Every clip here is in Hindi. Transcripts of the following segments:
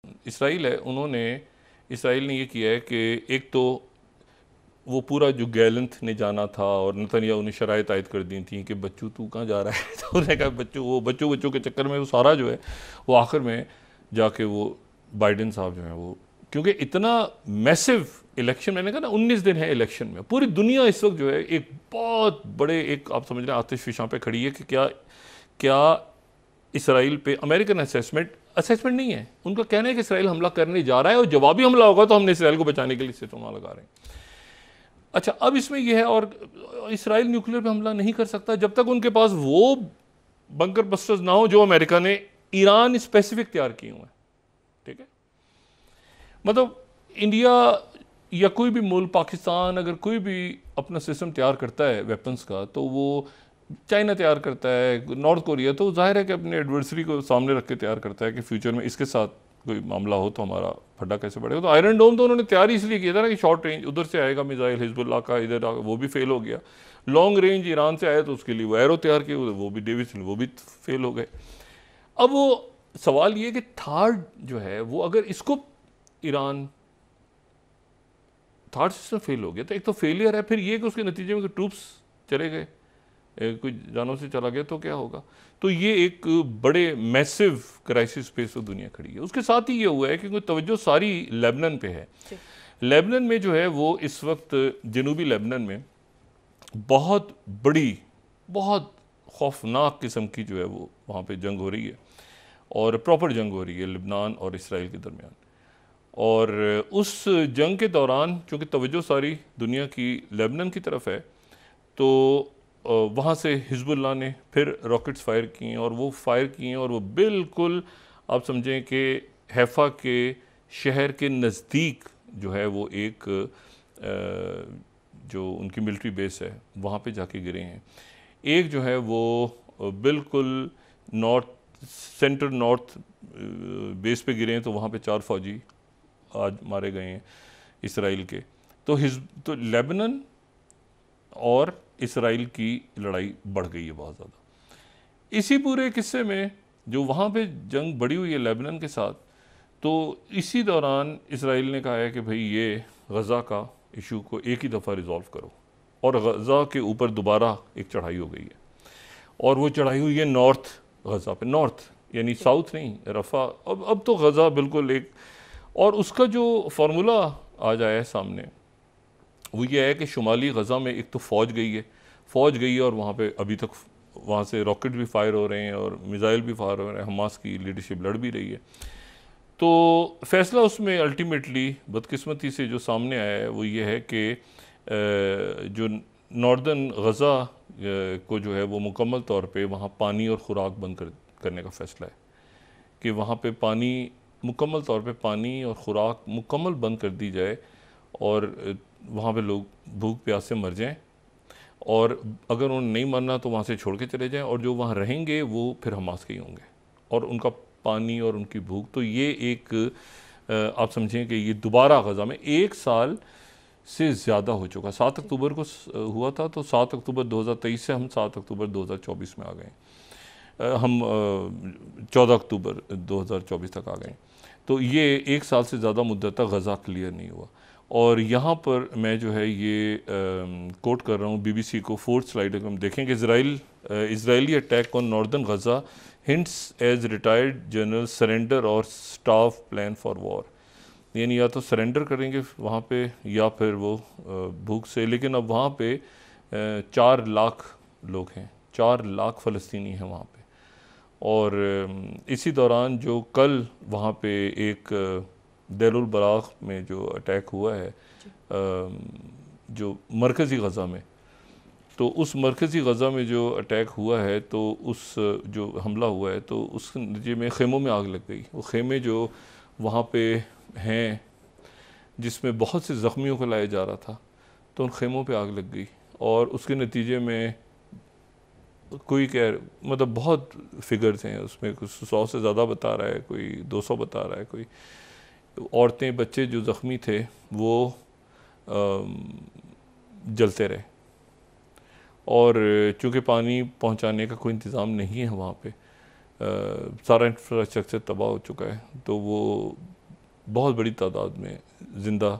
इसराइल है, इसराइल ने ये किया है कि एक तो वो पूरा जो गैलेंथ ने जाना था और नेतन्याहू ने शराइत आयद कर दी थी कि बच्चू तू कहाँ जा रहा है तो उन्होंने कहा बच्चों के चक्कर में वो सारा जो है वो आखिर में जाके वो बाइडेन साहब जो हैं वो, क्योंकि इतना मैसिव इलेक्शन, मैंने कहा ना 19 दिन है इलेक्शन में, पूरी दुनिया इस वक्त जो है एक बहुत बड़े एक आप समझ रहे हैं आतिशफिशां पे खड़ी है कि क्या क्या इसराइल पे अमेरिकन असेसमेंट नहीं है, उनका कहना है कि इसराइल हमला करने जा रहा है और जवाबी हमला होगा तो हमने इसराइल को बचाने के लिए सितोना लगा रहे हैं। अच्छा, अब इसमें यह है, और इसराइल न्यूक्लियर पे हमला नहीं कर सकता जब तक उनके पास वो बंकर बस्टर्स ना हो जो अमेरिका ने ईरान स्पेसिफिक तैयार किए हुए हैं। ठीक है, मतलब इंडिया या कोई भी मुल्क, पाकिस्तान अगर कोई भी अपना सिस्टम तैयार करता है वेपन्स का, तो वो चाइना तैयार करता है, नॉर्थ कोरिया, तो जाहिर है कि अपने एडवर्सरी को सामने रख के तैयार करता है कि फ्यूचर में इसके साथ कोई मामला हो तो हमारा फड्डा कैसे बढ़ेगा। तो आयरन डोम तो उन्होंने तैयार इसलिए किया था ना कि शॉर्ट रेंज उधर से आएगा मिसाइल, हिजबुल्लाह का इधर वो भी फेल हो गया। लॉन्ग रेंज ईरान से आया तो उसके लिए वो एरो तैयार किए, वो भी डेविस, वो भी फेल हो गए। अब वो सवाल ये कि थर्ड जो है वो, अगर इसको ईरान थर्ड सिस्टम फेल हो गया तो एक तो फेलियर है, फिर ये कि उसके नतीजे में ट्रूप्स चले गए, कोई जानों से चला गया तो क्या होगा। तो ये एक बड़े मैसिव क्राइसिस पे तो दुनिया खड़ी है। उसके साथ ही ये हुआ है कि तवज्जो सारी लेबनान पे है। लेबनान में जो है वो इस वक्त जनूबी लेबनान में बहुत बड़ी, बहुत खौफनाक किस्म की जो है वो वहाँ पे जंग हो रही है, और प्रॉपर जंग हो रही है लेबनान और इसराइल के दरमियान। और उस जंग के दौरान चूँकि तवज्जो सारी दुनिया की लेबनान की तरफ है, तो वहाँ से हिजबुल्लाह ने फिर रॉकेट्स फायर किए, और वो फायर किए और वो बिल्कुल आप समझें कि हैफा के शहर के नज़दीक जो है वो एक जो उनकी मिलिट्री बेस है वहाँ पे जाके गिरे हैं। एक जो है वो बिल्कुल सेंटर नॉर्थ बेस पे गिरे हैं, तो वहाँ पे 4 फौजी आज मारे गए हैं इसराइल के। तो लेबनान और इसराइल की लड़ाई बढ़ गई है बहुत ज़्यादा। इसी पूरे किस्से में जो वहाँ पे जंग बढ़ी हुई है लेबनान के साथ, तो इसी दौरान इसराइल ने कहा है कि भाई ये गज़ा का इशू को एक ही दफ़ा रिज़ॉल्व करो, और गज़ा के ऊपर दोबारा एक चढ़ाई हो गई है, और वो चढ़ाई हुई है नॉर्थ गज़ा पे, नॉर्थ यानी साउथ नहीं, रफ़ा। अब तो गज़ा बिल्कुल एक, और उसका जो फार्मूला आ जाए सामने वो ये है कि शुमाली गज़ा में एक तो फ़ौज गई है और वहाँ पे अभी तक वहाँ से रॉकेट भी फायर हो रहे हैं और मिज़ाइल भी फायर हो रहे हैं, हमास की लीडरशिप लड़ भी रही है। तो फ़ैसला उसमें अल्टीमेटली बदकिस्मती से जो सामने आया है वो ये है कि जो नॉर्दर्न गज़ा को जो है वो मुकम्मल तौर पे वहाँ पानी और ख़ुराक बंद करने का फ़ैसला है कि वहाँ पे पानी मुकम्मल तौर पे पानी और ख़ुराक मुकम्मल बंद कर दी जाए, और वहाँ पे लोग भूख प्यास से मर जाएं, और अगर उन्हें नहीं मरना तो वहाँ से छोड़ के चले जाएं, और जो वहाँ रहेंगे वो फिर हमास के ही होंगे, और उनका पानी और उनकी भूख। तो ये एक आप समझें कि ये दोबारा गज़ा में 1 साल से ज़्यादा हो चुका। 7 अक्टूबर को हुआ था, तो 7 अक्टूबर 2023 से हम 7 अक्टूबर 2024 में आ गए, हम 14 अक्टूबर 2024 तक आ गए। तो ये 1 साल से ज़्यादा मुद्दत तक गज़ा क्लियर नहीं हुआ। और यहाँ पर मैं जो है ये कोट कर रहा हूँ BBC को, 4th स्लाइड अगर हम देखें कि Israeli attack on northern Gaza hints as retired general surrender और स्टाफ प्लान फॉर वॉर, यानी या तो सरेंडर करेंगे वहाँ पे या फिर वो भूख से। लेकिन अब वहाँ पे 4 लाख लोग हैं, 4 लाख फ़लस्तीनी हैं वहाँ पे। और इसी दौरान जो कल वहाँ पे एक देरुल बलाग में जो अटैक हुआ है जो मरकज़ी गज़ा में, तो उस मरकज़ी गज़ा में जो अटैक हुआ है, तो उस जो हमला हुआ है, तो उस नतीजे में खेमों में आग लग गई। वो खेमे जो वहाँ पे हैं जिसमें बहुत से ज़ख्मियों को लाया जा रहा था, तो उन खेमों पे आग लग गई, और उसके नतीजे में कोई मतलब बहुत फिगर्स हैं उसमें, कुछ 100 से ज़्यादा बता रहा है, कोई 200 बता रहा है, कोई औरतें बच्चे जो ज़ख्मी थे वो जलते रहे। और चूँकि पानी पहुँचाने का कोई इंतज़ाम नहीं है वहाँ पे, सारा इंफ्रास्ट्रक्चर तबाह हो चुका है, तो वो बहुत बड़ी तादाद में ज़िंदा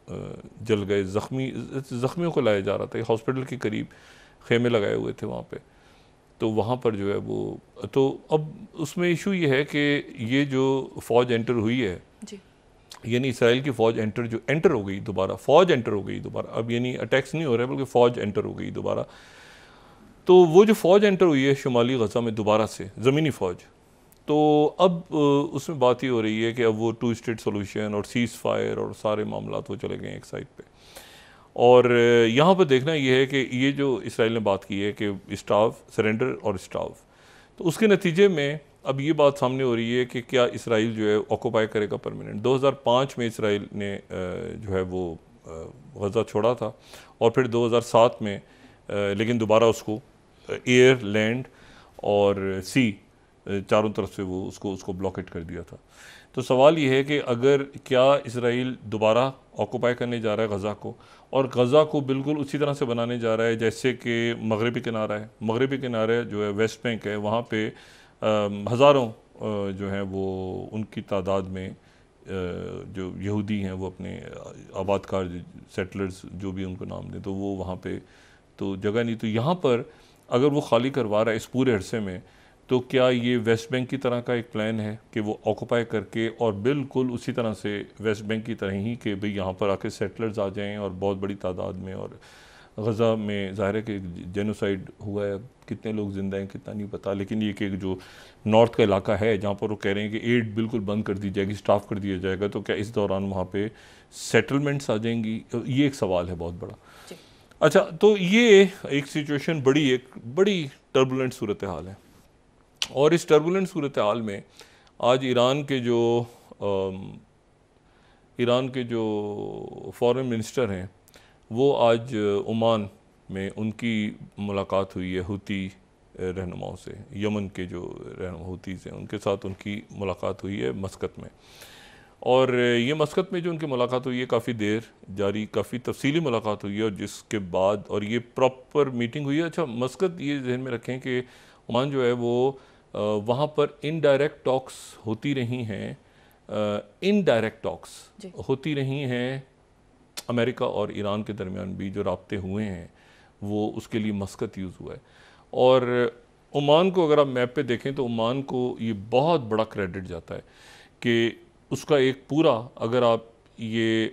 जल गए, ज़ख्मियों को लाया जा रहा था। हॉस्पिटल के करीब खेमे लगाए हुए थे वहाँ पे, तो वहाँ पर जो है वो, तो अब उसमें इशू ये है कि ये जो फ़ौज एंटर हुई है, यानी इसराइल की फ़ौज एंटर हो गई दोबारा, फ़ौज एंटर हो गई दोबारा, अब यानी अटैक्स नहीं हो रहे बल्कि फ़ौज एंटर हो गई दोबारा। तो वो जो फ़ौज एंटर हुई है शुमाली गज़ा में दोबारा से, ज़मीनी फ़ौज, तो अब उसमें बात ये हो रही है कि अब वो 2 स्टेट सोल्यूशन और सीज़ फायर और सारे मामला वो चले गए एक साइड पे। और यहाँ पर देखना ये है कि ये जो इसराइल ने बात की है कि स्टाफ सरेंडर और स्टाफ, तो उसके नतीजे में अब ये बात सामने हो रही है कि क्या इसराइल जो है ऑक्यूपाई करेगा परमानेंट। 2005 में इसराइल ने जो है वो गज़ा छोड़ा था, और फिर 2007 में लेकिन दोबारा उसको एयर, लैंड और सी चारों तरफ से वो उसको ब्लॉकेट कर दिया था। तो सवाल ये है कि अगर क्या इसराइल दोबारा ऑक्यूपाई करने जा रहा है गज़ा को, और गज़ा को बिल्कुल उसी तरह से बनाने जा रहा है जैसे कि मगरबी किनारा है। मगरबी किनारे जो है वेस्ट बैंक है, वहाँ पे हज़ारों जो हैं वो उनकी तादाद में जो यहूदी हैं वो अपने आबादकार सेटलर्स जो भी उनको नाम दें, तो वो वहाँ पे तो जगह नहीं। तो यहाँ पर अगर वो खाली करवा रहा है इस पूरे अरसे में, तो क्या ये वेस्ट बैंक की तरह का एक प्लान है कि वो ऑक्यूपाई करके और बिल्कुल उसी तरह से वेस्ट बैंक की तरह ही कि भाई यहाँ पर आके सेटलर्स आ जाएं और बहुत बड़ी तादाद में, और गज़ा में ज़ाहिर है कि जेनोसाइड हुआ है, कितने लोग ज़िंदा हैं कितना नहीं पता, लेकिन ये कि जो नॉर्थ का इलाका है जहाँ पर वो कह रहे हैं कि एड बिल्कुल बंद कर दी जाएगी, स्टाफ कर दिया जाएगा, तो क्या इस दौरान वहाँ पे सेटलमेंट्स आ जाएंगी? ये एक सवाल है बहुत बड़ा। अच्छा, तो ये एक सिचुएशन एक बड़ी टर्बुलेंट सूरत हाल है, और इस टर्बुलेंट सूरत हाल में आज ईरान के जो फॉरेन मिनिस्टर हैं वो आज ओमान में उनकी मुलाकात हुई है हुती रहनुमाओं से, यमन के जो हुतीज़ हैं उनके साथ उनकी मुलाकात हुई है मस्कत में। और ये मस्कत में जो उनकी मुलाकात हुई है काफ़ी देर जारी, काफ़ी तफसीली मुलाकात हुई है, और जिसके बाद और ये प्रॉपर मीटिंग हुई है। अच्छा, मस्कत ये जहन में रखें कि ओमान जो है वो वहाँ पर इनडायरेक्ट टॉक्स होती रही हैं, इनडायरेक्ट टॉक्स होती रही हैं अमेरिका और ईरान के दरमियान भी, जो राब्ते हुए हैं वो उसके लिए मस्कत यूज़ हुआ है। और ओमान को अगर आप मैप पे देखें तो ओमान को ये बहुत बड़ा क्रेडिट जाता है कि उसका एक पूरा, अगर आप ये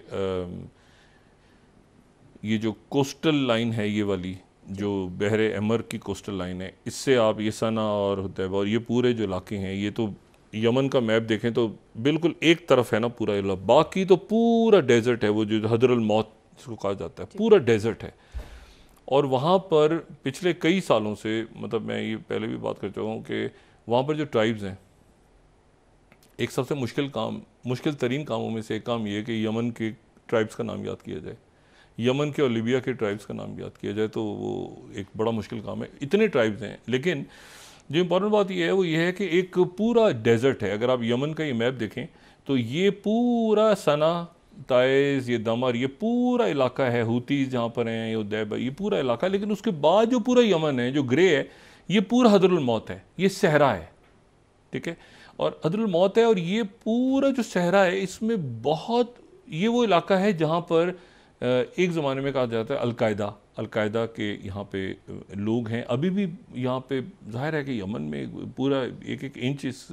जो कोस्टल लाइन है, ये वाली जो बहरे अमर की कोस्टल लाइन है, इससे आप ये सना और हुदैबा और ये पूरे जो इलाके हैं, ये तो यमन का मैप देखें तो बिल्कुल एक तरफ है ना पूरा इलाका, बाकी तो पूरा डेजर्ट है, वो जो हदरुल मौत जिसको कहा जाता है, पूरा डेजर्ट है। और वहाँ पर पिछले कई सालों से, मतलब मैं ये पहले भी बात कर चुका हूँ कि वहाँ पर जो ट्राइब्स हैं, एक सबसे मुश्किल तरीन कामों में से एक काम ये है कि यमन के ट्राइब्स का नाम याद किया जाए, यमन के और लीबिया के ट्राइब्स का नाम याद किया जाए, तो वो एक बड़ा मुश्किल काम है। इतने ट्राइब्स हैं, लेकिन जो इम्पोर्टेंट बात ये है वो ये है कि एक पूरा डेजर्ट है। अगर आप यमन का ये मैप देखें तो ये पूरा सना, ताइज़, ये दमर, ये पूरा इलाका है, हुतीज़ जहाँ पर हैं, ये उदैबा, ये पूरा इलाका है। लेकिन उसके बाद जो पूरा यमन है, जो ग्रे है, ये पूरा हदरुल मौत है, ये सहरा है, ठीक है। और हदरुल मौत है, और ये पूरा जो सहरा है इसमें बहुत, ये वो इलाका है जहाँ पर एक ज़माने में कहा जाता है अलकायदा के यहाँ पे लोग हैं अभी भी यहाँ पे। जाहिर है कि यमन में पूरा एक इंच इस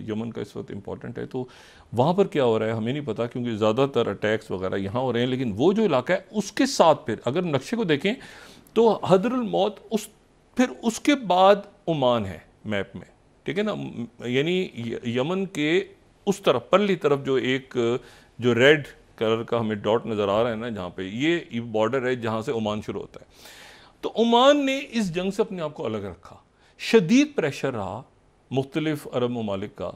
यमन का इस वक्त इम्पॉर्टेंट है, तो वहाँ पर क्या हो रहा है हमें नहीं पता, क्योंकि ज़्यादातर अटैक्स वगैरह यहाँ हो रहे हैं। लेकिन वो जो इलाका है उसके साथ फिर अगर नक्शे को देखें तो हदरुल मौत, फिर उसके बाद ओमान है मैप में, ठीक है ना। यानी यमन के उस तरफ परली तरफ जो रेड कलर का हमें डॉट नज़र आ रहा है ना, जहाँ पे ये बॉर्डर है जहाँ से ओमान शुरू होता है। तो ओमान ने इस जंग से अपने आप को अलग रखा। शदीद प्रेशर रहा मुख्तलिफ अरब ममालिक का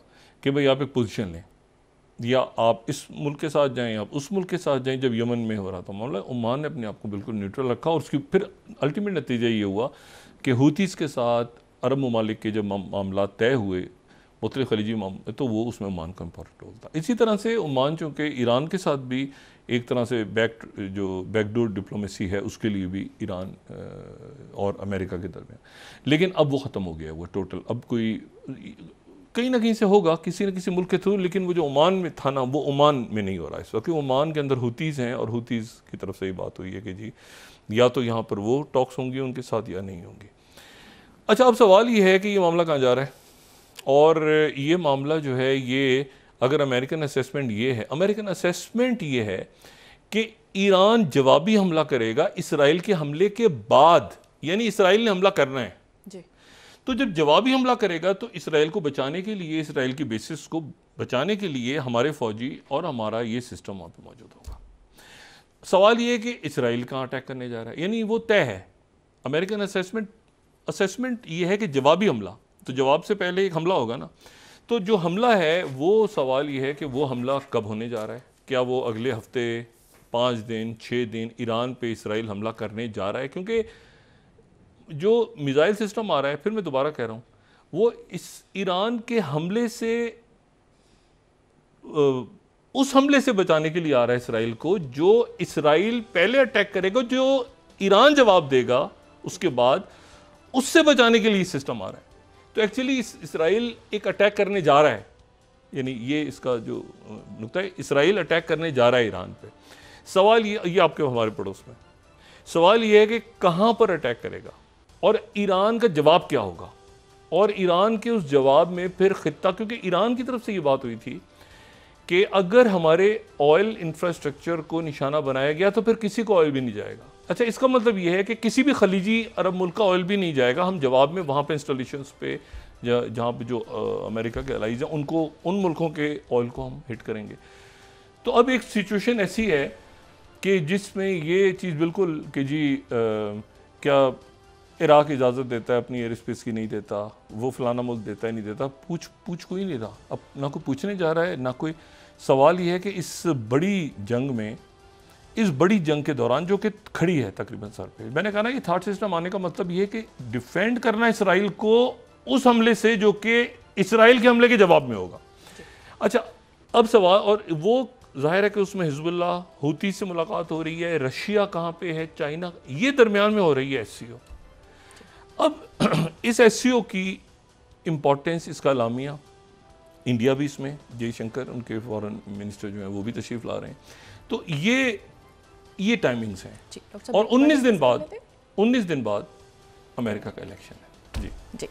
कि भाई आप एक पोजीशन लें, या आप इस मुल्क के साथ जाएं, आप उस मुल्क के साथ जाएं। जब यमन में हो रहा था मामला, ओमान ने अपने आप को बिल्कुल न्यूट्रल रखा, और उसकी फिर अल्टीमेट नतीजा ये हुआ कि हुतीज़ के साथ अरब ममालिक के जब मामला तय हुए, मुख्तलिफ खलीजी तो वो उसमें ओमान का इम्पोर्टेंट रोल था। इसी तरह से ओमान चूँकि ईरान के साथ भी एक तरह से बैकडोर डिप्लोमेसी है, उसके लिए भी ईरान और अमेरिका के दरमियान, लेकिन अब वो ख़त्म हो गया है वो टोटल। अब कोई कहीं ना कहीं से होगा किसी न किसी मुल्क के थ्रू, लेकिन वो जो ओमान में था ना, वो ओमान में नहीं हो रहा है इस वक्त। ओमान के अंदर हुतीज़ हैं और हुतीज़ की तरफ से ये बात हुई है कि जी या तो यहाँ पर वो टॉक्स होंगी उनके साथ या नहीं होंगी। अच्छा, अब सवाल ये है कि ये मामला कहाँ जा रहा है, और ये मामला जो है ये अगर अमेरिकन असेसमेंट ये है, अमेरिकन असेसमेंट ये है कि ईरान जवाबी हमला करेगा इसराइल के हमले के बाद, यानी इसराइल ने हमला करना है जी। तो जब जवाबी हमला करेगा तो इसराइल को बचाने के लिए, इसराइल की बेसिस को बचाने के लिए हमारे फौजी और हमारा ये सिस्टम वहाँ पे मौजूद होगा। सवाल ये है कि इसराइल कहाँ अटैक करने जा रहा है, यानी वो तय है। अमेरिकन असेसमेंट ये है कि जवाबी हमला, तो जवाब से पहले एक हमला होगा ना, तो जो हमला है वो सवाल ये है कि वो हमला कब होने जा रहा है। क्या वो अगले हफ्ते 5 दिन 6 दिन ईरान पे इसराइल हमला करने जा रहा है, क्योंकि जो मिसाइल सिस्टम आ रहा है, फिर मैं दोबारा कह रहा हूँ, वो इस ईरान के हमले से उस हमले से बचाने के लिए आ रहा है इसराइल को, जो इसराइल पहले अटैक करेगा, जो ईरान जवाब देगा उसके बाद, उससे बचाने के लिए सिस्टम आ रहा है। तो एक्चुअली इसराइल एक अटैक करने जा रहा है, यानी ये इसका जो नुक्ता है, इसराइल अटैक करने जा रहा है ईरान पे। सवाल ये आपके हमारे पड़ोस में, सवाल ये है कि कहाँ पर अटैक करेगा और ईरान का जवाब क्या होगा, और ईरान के उस जवाब में फिर खित्ता, क्योंकि ईरान की तरफ से ये बात हुई थी कि अगर हमारे ऑयल इंफ्रास्ट्रक्चर को निशाना बनाया गया तो फिर किसी को ऑयल भी नहीं जाएगा। अच्छा, इसका मतलब यह है कि किसी भी खलीजी अरब मुल्क का ऑयल भी नहीं जाएगा, हम जवाब में वहाँ पे इंस्टॉलेशंस पे जहाँ पे जो अमेरिका के अलाइज हैं उनको, उन मुल्कों के ऑयल को हम हिट करेंगे। तो अब एक सिचुएशन ऐसी है कि जिसमें ये चीज़ बिल्कुल कि जी क्या इराक इजाज़त देता है अपनी एयर स्पेस की, नहीं देता, वो फलाना मुल्क देता है नहीं देता, पूछ कोई नहीं रहा, अब ना कोई पूछने जा रहा है ना कोई। सवाल ये है कि इस बड़ी जंग में, इस बड़ी जंग के दौरान जो कि खड़ी है तकरीबन सर पे, मैंने कहा ना ये थर्ड सिस्टम आने का मतलब ये है कि डिफेंड करना इसराइल को उस हमले से जो कि इसराइल के हमले के जवाब में होगा। अच्छा, अब सवाल, और वो जाहिर है कि उसमें हिजबुल्लाह, हूती से मुलाकात हो रही है, रशिया कहाँ पे है, चाइना, ये दरमियान में हो रही है SCO। अब इस SCO की इम्पोर्टेंस, इसका लामिया, इंडिया भी इसमें, जयशंकर उनके फॉरेन मिनिस्टर जो हैं वो भी तशरीफ़ ला रहे हैं, तो ये टाइमिंग्स हैं। और 19 दिन बाद अमेरिका का इलेक्शन है जी।